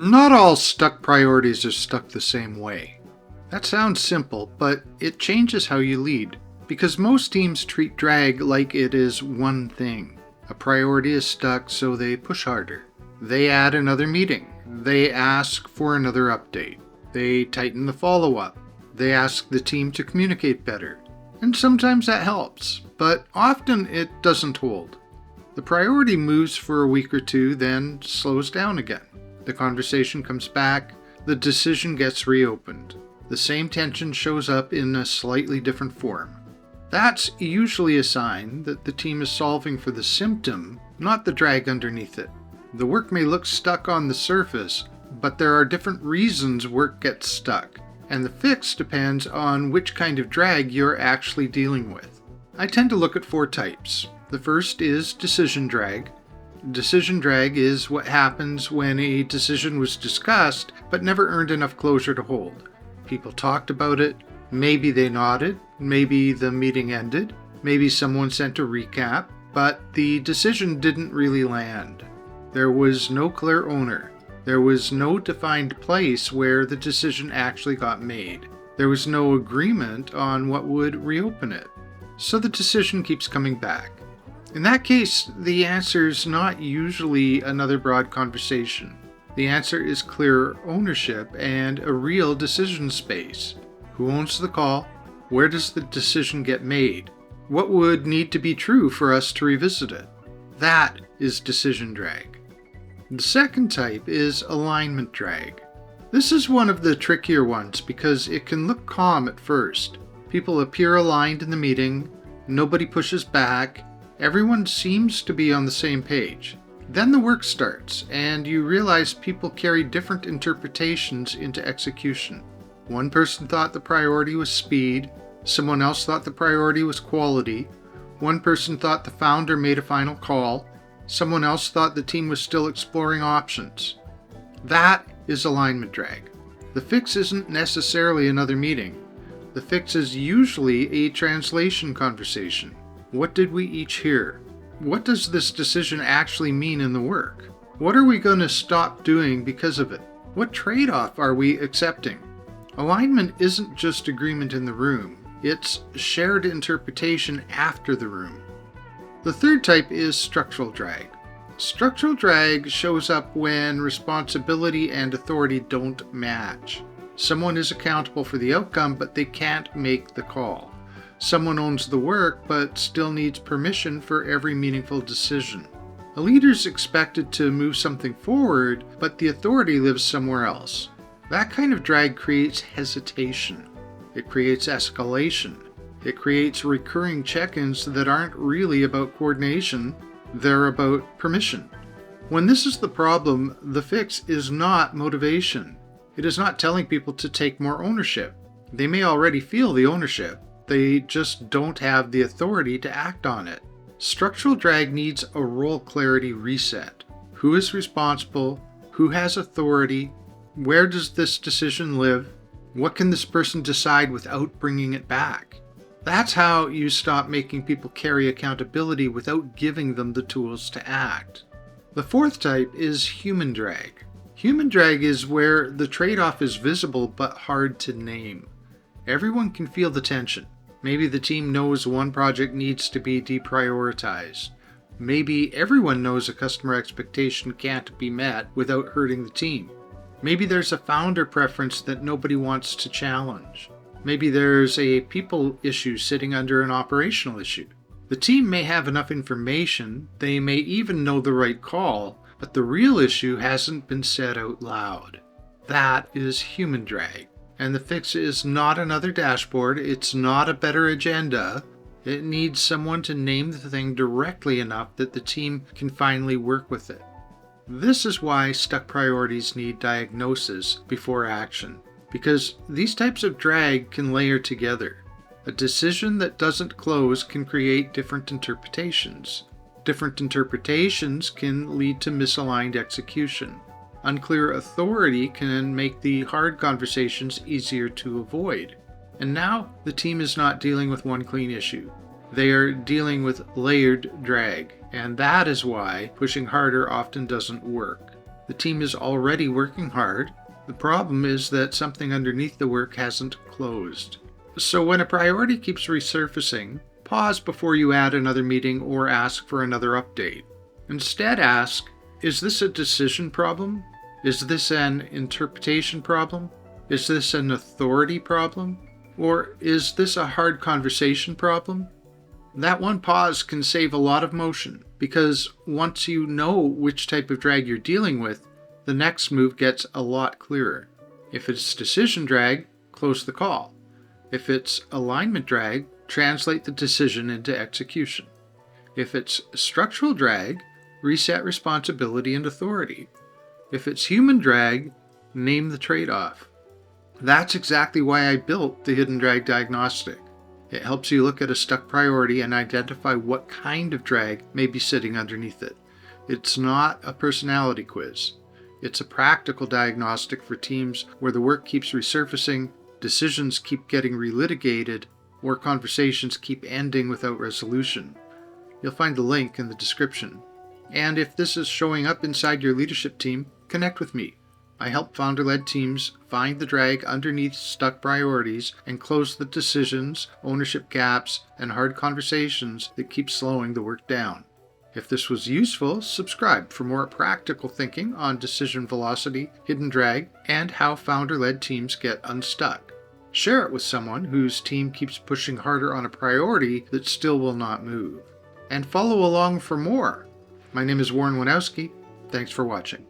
Not all stuck priorities are stuck the same way. That sounds simple, but it changes how you lead, because most teams treat drag like it is one thing. A priority is stuck, so they push harder. They add another meeting. They ask for another update. They tighten the follow-up. They ask the team to communicate better. And sometimes that helps, but often it doesn't hold. The priority moves for a week or two, then slows down again. The conversation comes back, the decision gets reopened. The same tension shows up in a slightly different form. That's usually a sign that the team is solving for the symptom, not the drag underneath it. The work may look stuck on the surface, but there are different reasons work gets stuck, and the fix depends on which kind of drag you're actually dealing with. I tend to look at 4 types. The first is decision drag. Decision drag is what happens when a decision was discussed but never earned enough closure to hold. People talked about it, maybe they nodded, maybe the meeting ended, maybe someone sent a recap, but the decision didn't really land. There was no clear owner. There was no defined place where the decision actually got made. There was no agreement on what would reopen it. So the decision keeps coming back. In that case, the answer is not usually another broad conversation. The answer is clear ownership and a real decision space. Who owns the call? Where does the decision get made? What would need to be true for us to revisit it? That is decision drag. The second type is alignment drag. This is one of the trickier ones because it can look calm at first. People appear aligned in the meeting, nobody pushes back, everyone seems to be on the same page. Then the work starts, and you realize people carry different interpretations into execution. One person thought the priority was speed, someone else thought the priority was quality, one person thought the founder made a final call, someone else thought the team was still exploring options. That is alignment drag. The fix isn't necessarily another meeting. The fix is usually a translation conversation. What did we each hear? What does this decision actually mean in the work? What are we going to stop doing because of it? What trade-off are we accepting? Alignment isn't just agreement in the room. It's shared interpretation after the room. The third type is structural drag. Structural drag shows up when responsibility and authority don't match. Someone is accountable for the outcome, but they can't make the call. Someone owns the work, but still needs permission for every meaningful decision. A leader's expected to move something forward, but the authority lives somewhere else. That kind of drag creates hesitation. It creates escalation. It creates recurring check-ins that aren't really about coordination, they're about permission. When this is the problem, the fix is not motivation. It is not telling people to take more ownership. They may already feel the ownership. They just don't have the authority to act on it. Structural drag needs a role clarity reset. Who is responsible? Who has authority? Where does this decision live? What can this person decide without bringing it back? That's how you stop making people carry accountability without giving them the tools to act. The fourth type is human drag. Human drag is where the trade-off is visible but hard to name. Everyone can feel the tension. Maybe the team knows one project needs to be deprioritized. Maybe everyone knows a customer expectation can't be met without hurting the team. Maybe there's a founder preference that nobody wants to challenge. Maybe there's a people issue sitting under an operational issue. The team may have enough information, they may even know the right call, but the real issue hasn't been said out loud. That is human drag. And the fix is not another dashboard, it's not a better agenda. It needs someone to name the thing directly enough that the team can finally work with it. This is why stuck priorities need diagnosis before action, because these types of drag can layer together. A decision that doesn't close can create different interpretations. Different interpretations can lead to misaligned execution. Unclear authority can make the hard conversations easier to avoid. And now, the team is not dealing with one clean issue. They are dealing with layered drag, and that is why pushing harder often doesn't work. The team is already working hard. The problem is that something underneath the work hasn't closed. So when a priority keeps resurfacing, pause before you add another meeting or ask for another update. Instead ask, is this a decision problem? Is this an interpretation problem? Is this an authority problem? Or is this a hard conversation problem? That one pause can save a lot of motion, because once you know which type of drag you're dealing with, the next move gets a lot clearer. If it's decision drag, close the call. If it's alignment drag, translate the decision into execution. If it's structural drag, reset responsibility and authority. If it's human drag, name the trade-off. That's exactly why I built the Hidden Drag Diagnostic. It helps you look at a stuck priority and identify what kind of drag may be sitting underneath it. It's not a personality quiz. It's a practical diagnostic for teams where the work keeps resurfacing, decisions keep getting relitigated, or conversations keep ending without resolution. You'll find the link in the description. And if this is showing up inside your leadership team, connect with me. I help founder-led teams find the drag underneath stuck priorities and close the decisions, ownership gaps, and hard conversations that keep slowing the work down. If this was useful, subscribe for more practical thinking on decision velocity, hidden drag, and how founder-led teams get unstuck. Share it with someone whose team keeps pushing harder on a priority that still will not move. And follow along for more. My name is Warren Winowski. Thanks for watching.